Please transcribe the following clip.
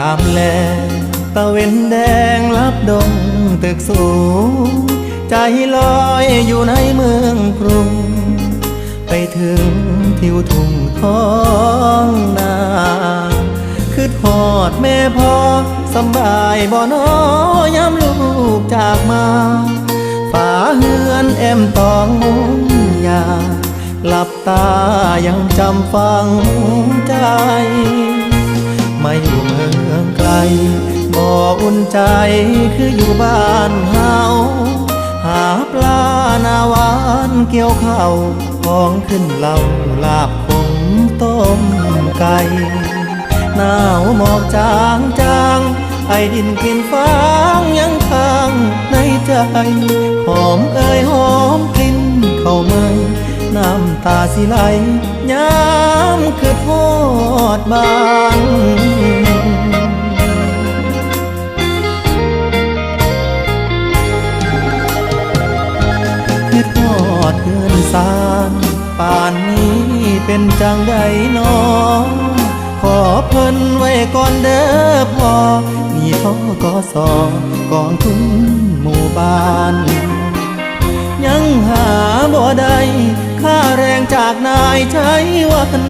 ามแลตะเวนแดงลับดงตึกสูงใจลอยอยู่ในเมืองกรุงไปถึงทิวทุ่งท้องนาคือทอดแม่พ่อสำบายบ่น้อยามลูกจากมาฝาเฮือนแอมตองมุงยาหลับตายังจำฝังใจมาอยู่เมืองไกลบ่อุ่นใจคืออยู่บ้านเฮาหาปลาหน้าหวานเกี่ยวข้าวของขึ้นเหล่าลาบขมต้มไก่หนาวหมอกจางจางไอดินกลิ่นฟางยังค้างในใจหอมเอ่ยหอมกลิ่นเข้ามาน้ำตาสิไหลย้ำคือทอดบ้านคือทอดเพื่อนสานป่านนี้เป็นจังใดน้องขอเพิ่นไว้ก่อนเด้อพ่อมีท่อกสกองทุนหมู่บ้านยังหาบ่ได้ค่าแรงจากนายใช้วัน